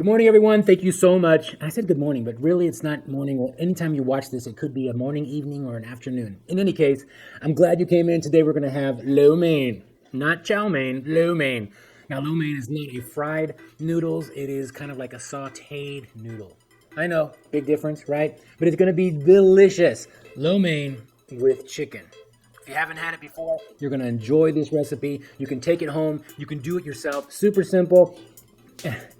Good morning, everyone. Thank you so much. I said good morning, but really it's not morning. Well, anytime you watch this, it could be a morning, evening, or an afternoon. In any case, I'm glad you came in. Today we're going to have lo mein, not chow mein, lo mein. Now, lo mein is not a fried noodles. It is kind of like a sautéed noodle. I know, big difference, right? But it's going to be delicious. Lo mein with chicken. If you haven't had it before, you're going to enjoy this recipe. You can take it home. You can do it yourself. Super simple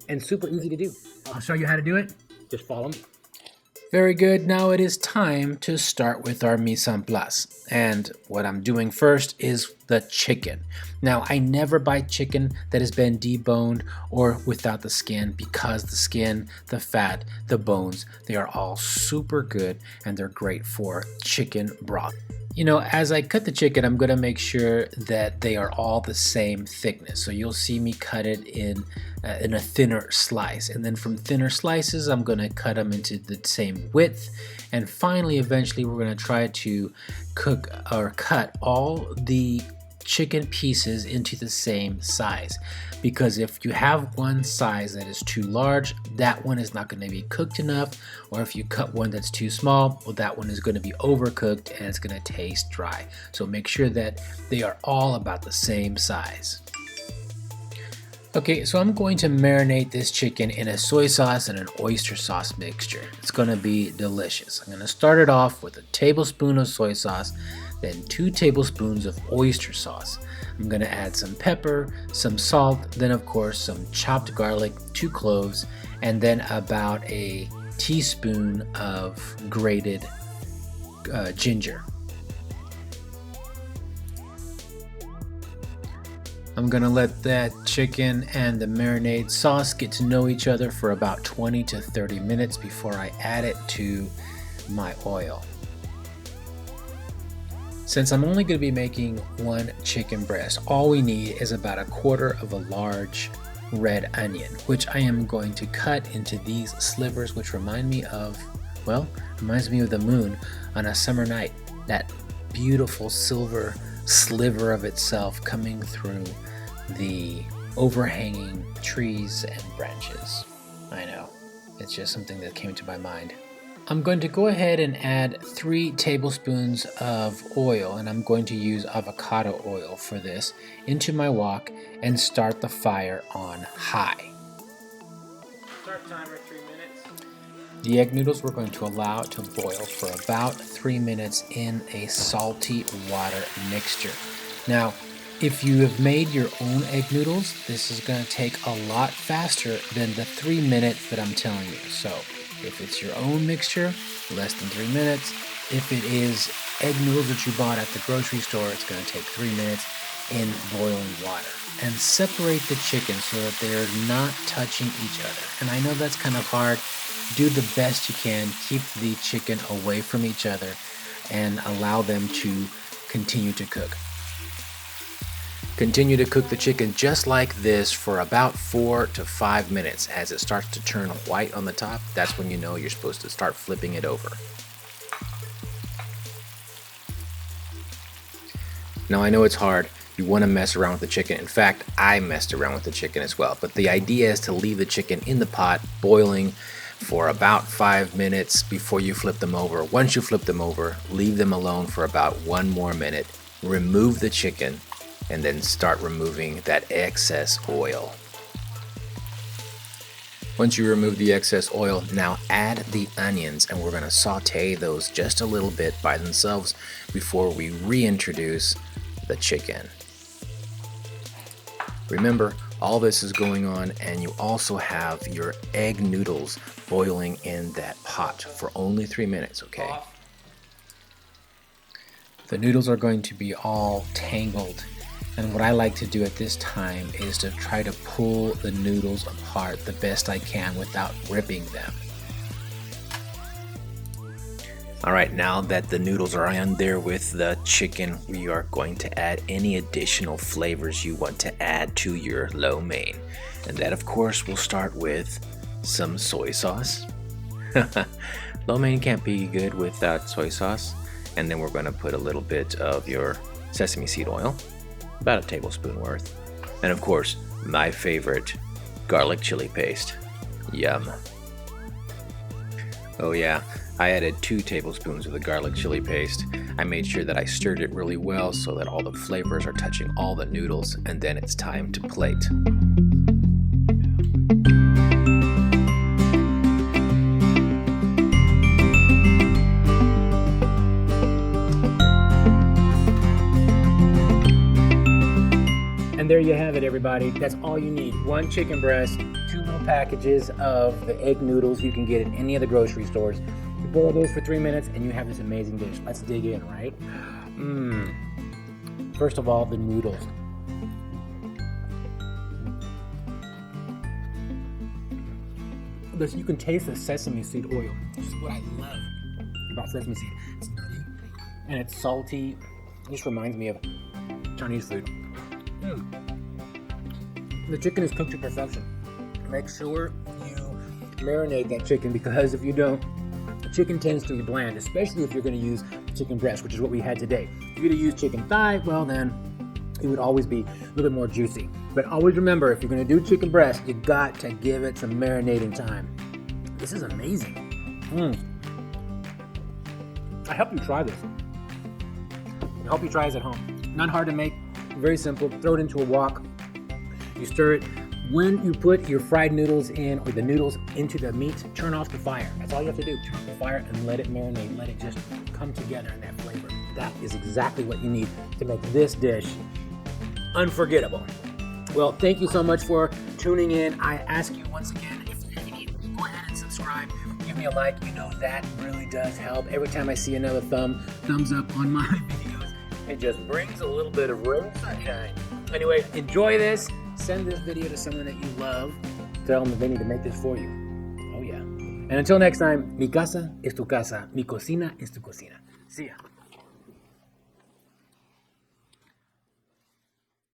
and super easy to do. I'll show you how to do it. Just follow me. Very good. Now it is time to start with our mise en place. And what I'm doing first is the chicken. Now, I never buy chicken that has been deboned or without the skin, because the skin, the fat, the bones, they are all super good and they're great for chicken broth. You know, as I cut the chicken, I'm going to make sure that they are all the same thickness. So you'll see me cut it in a thinner slice. And then from thinner slices, I'm going to cut them into the same width. And finally, eventually, we're going to try to cook or cut all the chicken pieces into the same size, because if you have one size that is too large, that one is not going to be cooked enough, or if you cut one that's too small, well, that one is going to be overcooked and it's going to taste dry. So make sure that they are all about the same size. Okay, so I'm going to marinate this chicken in a soy sauce and an oyster sauce mixture. It's going to be delicious. I'm going to start it off with a tablespoon of soy sauce, then 2 tablespoons of oyster sauce. I'm going to add some pepper, some salt, then of course some chopped garlic, 2 cloves, and then about a teaspoon of grated ginger. I'm going to let that chicken and the marinade sauce get to know each other for about 20 to 30 minutes before I add it to my oil. Since I'm only going to be making 1 chicken breast, all we need is about 1/4 of a large red onion, which I am going to cut into these slivers, which reminds me of the moon on a summer night. That beautiful silver sliver of itself coming through the overhanging trees and branches. I know, it's just something that came to my mind. I'm going to go ahead and add 3 tablespoons of oil, and I'm going to use avocado oil for this, into my wok and start the fire on high. Start timer 3 minutes. The egg noodles we're going to allow to boil for about 3 minutes in a salty water mixture. Now, if you have made your own egg noodles, this is going to take a lot faster than the 3 minutes that I'm telling you. So if it's your own mixture, less than 3 minutes. If it is egg noodles that you bought at the grocery store, it's going to take 3 minutes in boiling water. And separate the chicken so that they're not touching each other. And I know that's kind of hard. Do the best you can. Keep the chicken away from each other and allow them to continue to cook. Continue to cook the chicken just like this for about 4 to 5 minutes. As it starts to turn white on the top, that's when you know you're supposed to start flipping it over. Now, I know it's hard. You want to mess around with the chicken. In fact, I messed around with the chicken as well. But the idea is to leave the chicken in the pot boiling for about 5 minutes before you flip them over. Once you flip them over, leave them alone for about 1 more minute. Remove the chicken and then start removing that excess oil. Once you remove the excess oil, now add the onions, and we're going to saute those just a little bit by themselves before we reintroduce the chicken. Remember, all this is going on, and you also have your egg noodles boiling in that pot for only 3 minutes, okay? The noodles are going to be all tangled, and what I like to do at this time is to try to pull the noodles apart the best I can without ripping them. Alright, now that the noodles are in there with the chicken, we are going to add any additional flavors you want to add to your lo mein. And that, of course, will start with some soy sauce. Lo mein can't be good without soy sauce. And then we're going to put a little bit of your sesame seed oil, about a tablespoon worth. And of course, my favorite, garlic chili paste. Yum. Oh yeah, I added 2 tablespoons of the garlic chili paste. I made sure that I stirred it really well so that all the flavors are touching all the noodles, and then it's time to plate. And there you have it, everybody. That's all you need. 1 chicken breast, 2 little packages of the egg noodles you can get at any of the grocery stores. You boil those for 3 minutes and you have this amazing dish. Let's dig in, right? First of all, the noodles. You can taste the sesame seed oil. This is what I love about sesame seed. It's nutty and it's salty. It just reminds me of Chinese food. The chicken is cooked to perfection. Make sure you marinate that chicken, because if you don't, the chicken tends to be bland, especially if you're going to use chicken breast, which is what we had today. If you're going to use chicken thigh, well then it would always be a little bit more juicy. But always remember, if you're going to do chicken breast, you got to give it some marinating time. This is amazing. I hope you try this. I hope you try this at home. Not hard to make, very simple. Throw it into a wok. You stir it. When you put your fried noodles in, or the noodles into the meat, turn off the fire. That's all you have to do. Turn off the fire and let it marinate. Let it just come together in that flavor. That is exactly what you need to make this dish unforgettable. Well, thank you so much for tuning in. I ask you once again, if you need, go ahead and subscribe. Give me a like. You know that really does help. Every time I see another thumbs up on my videos, it just brings a little bit of ray of sunshine. Anyway, enjoy this. Send this video to someone that you love. Tell them that they need to make this for you. Oh yeah. And until next time, mi casa es tu casa. Mi cocina es tu cocina. See ya.